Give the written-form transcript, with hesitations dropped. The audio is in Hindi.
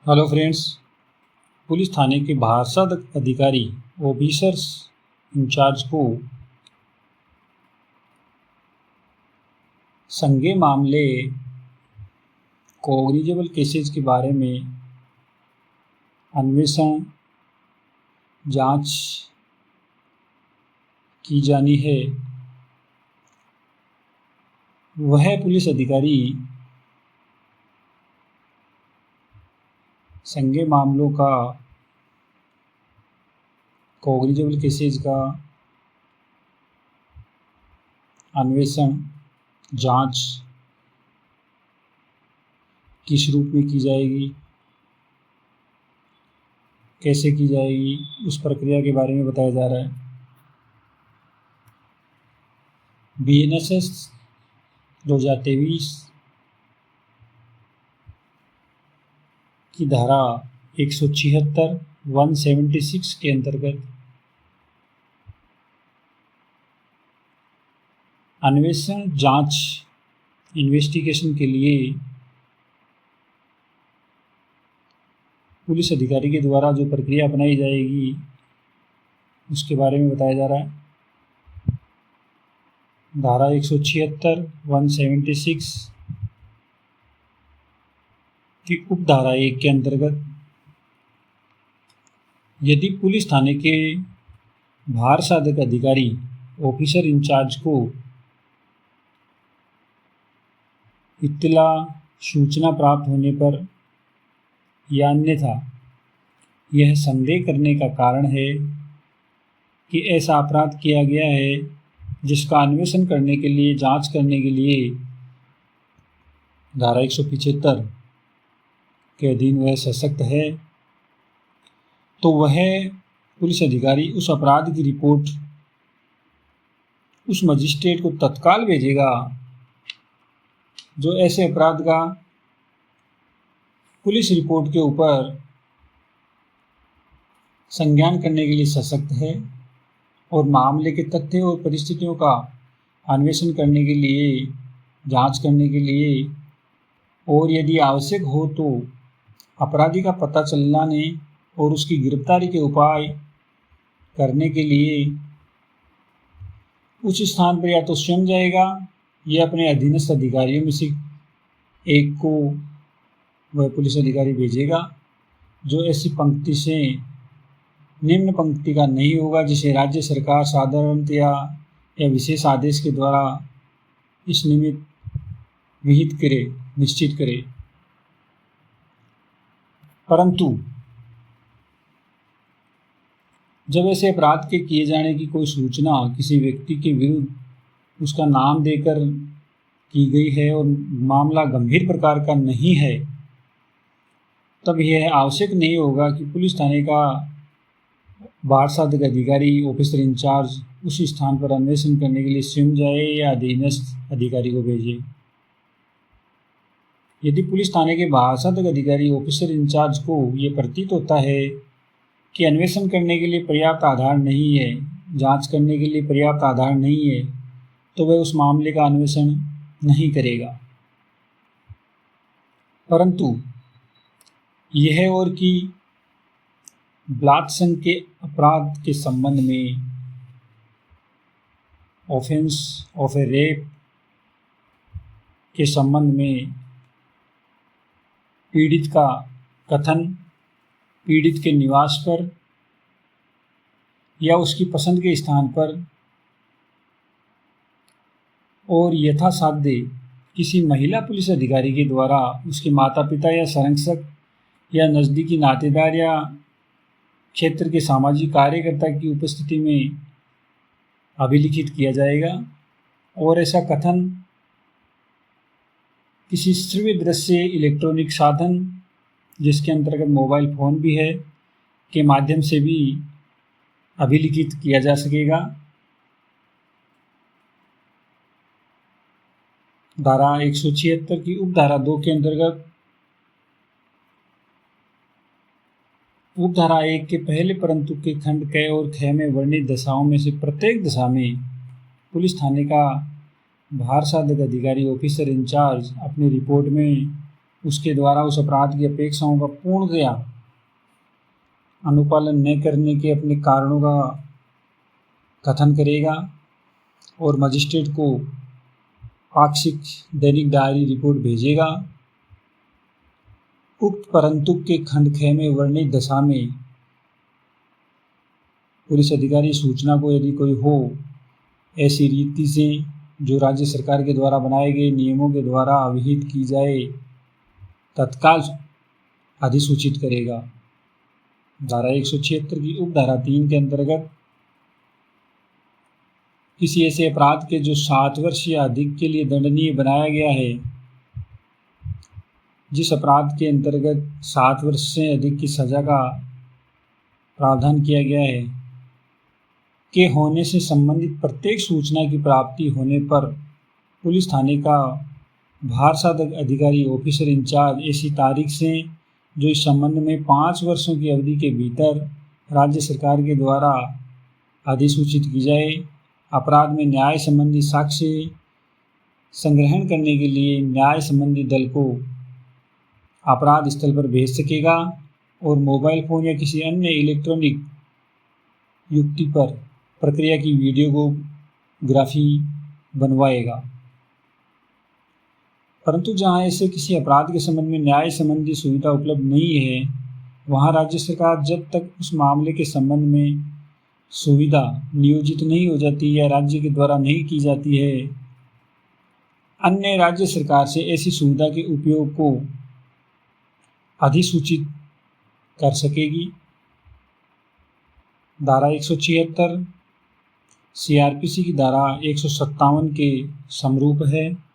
Hello friends. पुलिस थाने के भाषा अधिकारी ऑफिसर्स इंचार्ज को संज्ञेय मामले कोग्निजेबल केसेस के बारे में अन्वेषण जांच की जानी है। वह पुलिस अधिकारी संज्ञेय मामलों का कोग्निजेबल केसेस का अन्वेषण जांच किस रूप में की जाएगी, कैसे की जाएगी, उस प्रक्रिया के बारे में बताया जा रहा है। BNSS 2023 की धारा 176 176 के अंतर्गत अन्वेषण जांच इन्वेस्टिगेशन के लिए पुलिस अधिकारी के द्वारा जो प्रक्रिया अपनाई जाएगी उसके बारे में बताया जा रहा है। धारा 176 176 की उपधारा 1 के अंतर्गत यदि पुलिस थाने के भार साधक अधिकारी ऑफिसर इंचार्ज को इत्तला सूचना प्राप्त होने पर या अन्यथा यह संदेह करने का कारण है कि ऐसा अपराध किया गया है जिसका अन्वेषण करने के लिए, जांच करने के लिए धारा 175 के अधीन वह सशक्त है, तो वह पुलिस अधिकारी उस अपराध की रिपोर्ट उस मजिस्ट्रेट को तत्काल भेजेगा जो ऐसे अपराध का पुलिस रिपोर्ट के ऊपर संज्ञान करने के लिए सशक्त है और मामले के तथ्य और परिस्थितियों का अन्वेषण करने के लिए, जांच करने के लिए और यदि आवश्यक हो तो अपराधी का पता चलाने और उसकी गिरफ्तारी के उपाय करने के लिए उस स्थान पर या तो स्वयं जाएगा या अपने अधीनस्थ अधिकारियों में से एक को वह पुलिस अधिकारी भेजेगा जो ऐसी पंक्ति से निम्न पंक्ति का नहीं होगा जिसे राज्य सरकार साधारणतया या विशेष आदेश के द्वारा इस निमित्त विहित करे, निश्चित करे। परंतु जब ऐसे अपराध के किए जाने की कोई सूचना किसी व्यक्ति के विरुद्ध उसका नाम देकर की गई है और मामला गंभीर प्रकार का नहीं है, तब यह आवश्यक नहीं होगा कि पुलिस थाने का भार साधक अधिकारी ऑफिसर इंचार्ज उस स्थान पर अन्वेषण करने के लिए स्वयं जाए या अधीनस्थ अधिकारी को भेजे। यदि पुलिस थाने के भार साधक अधिकारी ऑफिसर इंचार्ज को ये प्रतीत होता है कि अन्वेषण करने के लिए पर्याप्त आधार नहीं है, जांच करने के लिए पर्याप्त आधार नहीं है, तो वह उस मामले का अन्वेषण नहीं करेगा। परंतु यह और कि बलात्संग के अपराध के संबंध में, ऑफेंस ऑफ ए रेप के संबंध में पीड़ित का कथन पीड़ित के निवास पर या उसकी पसंद के स्थान पर और यथासाध्य किसी महिला पुलिस अधिकारी के द्वारा उसके माता पिता या संरक्षक या नज़दीकी नातेदार या क्षेत्र के सामाजिक कार्यकर्ता की उपस्थिति में अभिलिखित किया जाएगा और ऐसा कथन किसी श्रव्य दृश्य इलेक्ट्रॉनिक साधन जिसके अंतर्गत मोबाइल फ़ोन भी है के माध्यम से भी अभिलिखित किया जा सकेगा। धारा 176 की उपधारा 2 के अंतर्गत उपधारा 1 के पहले परंतु के खंड क और ख में वर्णित दशाओं में से प्रत्येक दशा में पुलिस थाने का भार साधक अधिकारी ऑफिसर इंचार्ज अपनी रिपोर्ट में उसके द्वारा उस अपराध की अपेक्षाओं का पूर्णतया अनुपालन न करने के अपने कारणों का कथन करेगा और मजिस्ट्रेट को पाक्षिक दैनिक डायरी रिपोर्ट भेजेगा। उक्त परंतु के खंड 6 में वर्णित दशा में पुलिस अधिकारी सूचना को यदि कोई हो ऐसी रीति से जो राज्य सरकार के द्वारा बनाए गए नियमों के द्वारा अविहित की जाए तत्काल अधिसूचित करेगा। धारा 176 की उपधारा 3 के अंतर्गत किसी ऐसे अपराध के जो 7 वर्ष या अधिक के लिए दंडनीय बनाया गया है, जिस अपराध के अंतर्गत 7 वर्ष से अधिक की सजा का प्रावधान किया गया है के होने से संबंधित प्रत्येक सूचना की प्राप्ति होने पर पुलिस थाने का भारसाधक अधिकारी ऑफिसर इंचार्ज ऐसी तारीख से जो इस संबंध में 5 वर्षों की अवधि के भीतर राज्य सरकार के द्वारा अधिसूचित की जाए, अपराध में न्याय संबंधी साक्ष्य संग्रहण करने के लिए न्याय संबंधी दल को अपराध स्थल पर भेज सकेगा और मोबाइल फ़ोन या किसी अन्य इलेक्ट्रॉनिक युक्ति पर प्रक्रिया की वीडियोग्राफी बनवाएगा। परंतु जहां ऐसे किसी अपराध के संबंध में न्याय संबंधी सुविधा उपलब्ध नहीं है, वहां राज्य सरकार जब तक उस मामले के संबंध में सुविधा नियोजित नहीं हो जाती या राज्य के द्वारा नहीं की जाती है, अन्य राज्य सरकार से ऐसी सुविधा के उपयोग को अधिसूचित कर सकेगी। धारा 176 सीआरपीसी की धारा 157 के समरूप है।